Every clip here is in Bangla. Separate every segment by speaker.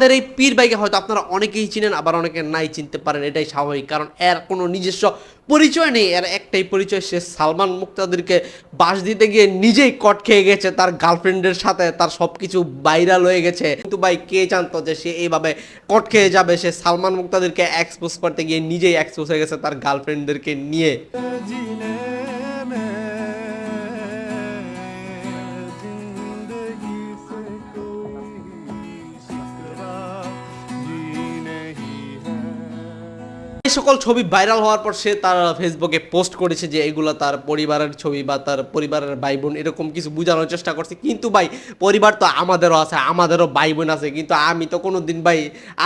Speaker 1: আমাদের এই পীর ভাইকে হয়তো আপনারা অনেকেই চিনেন, আবার অনেকে নাই চিনতে পারেন, এটাই স্বাভাবিক, কারণ এর কোনো নিজস্ব পরিচয় নেই। এর একটাই পরিচয়, সে সালমান মুক্তাদিরকে বাস দিতে গিয়ে নিজেই কট খেয়ে গেছে তার গার্লফ্রেন্ডের সাথে, তার সব কিছু ভাইরাল হয়ে গেছে। কিন্তু ভাই কে জানতো যে সে এইভাবে কট খেয়ে যাবে? সে সালমান মুক্তাদিরকে এক্সপোজ করতে গিয়ে নিজেই এক্সপোজ হয়ে গেছে তার গার্লফ্রেন্ডদেরকে নিয়ে। এই সকল ছবি ভাইরাল হওয়ার পর সে তার ফেসবুকে পোস্ট করেছে যে এগুলো তার পরিবারের ছবি বা তার পরিবারের ভাই বোন, এরকম কিছু বোঝানোর চেষ্টা করছে। কিন্তু ভাই পরিবার তো আমাদেরও আছে, আমাদেরও ভাই বোন আছে, কিন্তু আমি তো কোনো দিন ভাই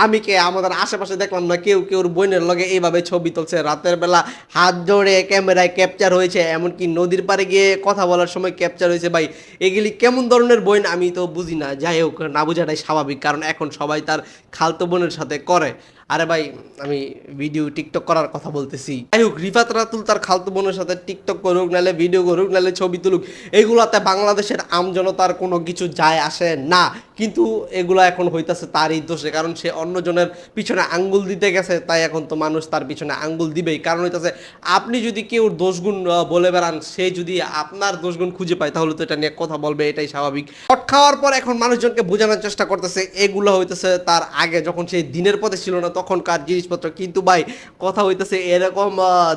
Speaker 1: আমি কে আমাদের আশেপাশে দেখলাম না কেউ কেউর বোনের লগে এইভাবে ছবি তুলছে, রাতের বেলা হাত জোড়ে ক্যামেরায় ক্যাপচার হয়েছে, এমনকি নদীর পাড়ে গিয়ে কথা বলার সময় ক্যাপচার হয়েছে। ভাই এগুলি কেমন ধরনের বোন আমি তো বুঝি না। যাই হোক, না বোঝাটাই স্বাভাবিক, কারণ এখন সবাই তার খালতো বোনের সাথে করে। আরে ভাই আমি ভিডিও টিকটক করার কথা বলতেছি। যাই হোক, রিফাত রাতুল তার খালতো বোনের সাথে টিকটক করুক, নাহলে ভিডিও করুক, নাহলে ছবি তুলুক, এগুলাতে বাংলাদেশের আমজনতার কোনো কিছু যায় আসে না। কিন্তু এগুলো এখন হইতাছে তারই দোষে, কারণ সে অন্যজনের পিছনে আঙ্গুল দিতে গেছে, তাই এখন তো মানুষ তার পিছনে আঙ্গুল দিবেই। কারণ হইতাছে আপনি যদি কেউ দোষগুণ বলে বেড়ান, সে যদি আপনার দোষগুণ খুঁজে পায় তাহলে তো এটা নিয়ে কথা বলবে, এটাই স্বাভাবিক। শট খাওয়ার পর এখন মানুষজনকে বোঝানোর চেষ্টা করতেছে এগুলো হইতেছে তার আগে যখন সে দিনের পথে ছিল না তখনকার জিনিসপত্র। কিন্তু ভাই কথা হইতেছে এরকম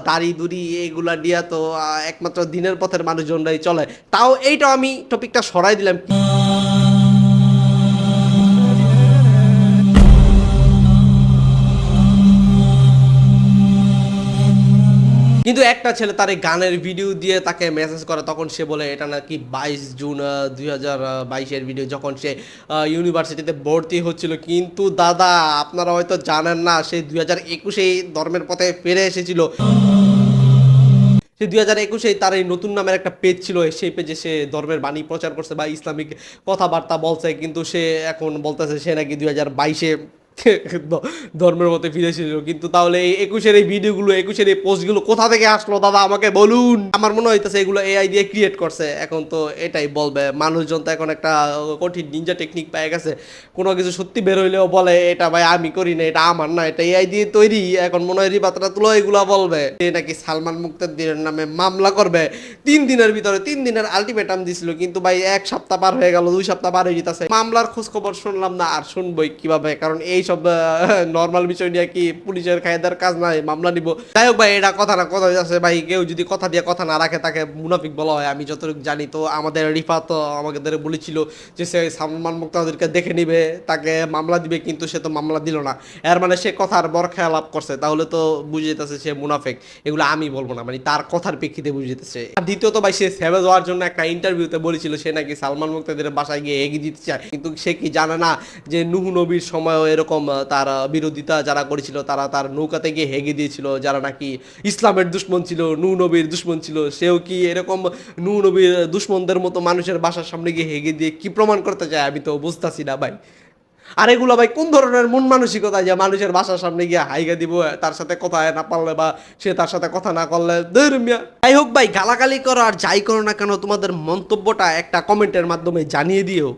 Speaker 1: দাড়ি দুড়ি এগুলা দিয়া তো একমাত্র দিনের পথের মানুষজনরাই চলে। তাও এইটা আমি টপিকটা সরাই দিলাম। কিন্তু একটা ছেলে তার এই গানের ভিডিও দিয়ে তাকে মেসেজ করে, তখন সে বলে এটা নাকি 22 জুন 2022-এর ভিডিও, যখন সে ইউনিভার্সিটিতে ভর্তি হচ্ছিল। কিন্তু দাদা আপনারা হয়তো জানেন না, সে 2021-এই ধর্মের পথে ফিরে এসেছিল। সে 2021-এই তার এই নতুন নামের একটা পেজ ছিল, সেই পেজে সে ধর্মের বাণী প্রচার করছে বা ইসলামিক কথাবার্তা বলছে। কিন্তু সে এখন বলতেছে সে নাকি 2022-এ ধর্মের মধ্যে ফিরে এসেছিল। কিন্তু তাহলে এই 21-এর এই ভিডিওগুলো, 21-এর এই পোস্টগুলো কোথা থেকে আসলো দাদা আমাকে বলুন। আমার মনে হইতেছে এগুলো এআই দিয়ে ক্রিয়েট করছে। এখন তো এটাই বলবে মানুষজন, তো এখন একটা কঠিন নিনজা টেকনিক পেয়ে গেছে। কোনো কিছু সত্যি বের হইলেও বলে এটা ভাই আমি করি না, এটা আমার না, এটা এআই দিয়ে তৈরি। এখন মনে হয় রিবাতরা তুলো এগুলা বলবে। সে নাকি সালমান মুক্তাদিরের নামে মামলা করবে 3 দিনের ভিতরে। 3 দিনের আলটিমেটাম দিছিল, কিন্তু ভাই 1 সপ্তাহ পার হয়ে গেল, 2 সপ্তাহ পার হয়ে যেতেছে, মামলার খোঁজ খবর শুনলাম না। আর শুনবই কিভাবে, কারণ এই সব নর্মাল বিষয় নিয়ে কি পুলিশের কায়দার কাজ নাই মামলা নিব? যাই হোক ভাই, এটা কথা না কথা আছে ভাই, কেউ যদি কথা দিয়ে কথা না রাখে তাকে মুনাফিক বলা হয়। আমি যতটুকু জানি, তো আমাদের রিফাত আমাদের বলেছিল যে সে সালমান মুক্তাদিরকে দেখে নিবে, তাকে মামলা দিবে, কিন্তু সে তো মামলা দিল না। এর মানে সে কথার বরখেয়া লাভ করছে, তাহলে তো বুঝে যেতেছে সে মুনাফিক। এগুলো আমি বলবো না, মানে তার কথার প্রেক্ষিতে বুঝে যেতেছে। আর দ্বিতীয়ত ভাই, সে সেভেজ হওয়ার জন্য একটা ইন্টারভিউতে বলেছিল সে নাকি সালমান মুক্তাদিরের বাসায় গিয়ে এগিয়ে দিতে চায়। কিন্তু সে কি জানে না যে নূহ নবীর সময়ও এরকম তার বিরোধিতা যারা করেছিল তারা তার নৌকাতে গিয়ে হেগে দিয়েছিল, যারা নাকি ইসলামের দুশ্মন ছিল, নূহ নবীর দুশ্মন ছিল। সেও কি এরকম নূহ নবীর দুশ্মনদের মতো মানুষের বাসার সামনে গিয়ে হেগে দিয়ে কি প্রমাণ করতে চায়? আমি তো বুঝতেছি না ভাই। আর এগুলো ভাই কোন ধরনের মন মানসিকতা যে মানুষের বাসার সামনে গিয়ে হাইগা দিব তার সাথে কথা না পারলে বা সে তার সাথে কথা না করলে? যাই হোক ভাই, গালাগালি করো আর যাই করো না কেন, তোমাদের মন্তব্যটা একটা কমেন্টের মাধ্যমে জানিয়ে দিও।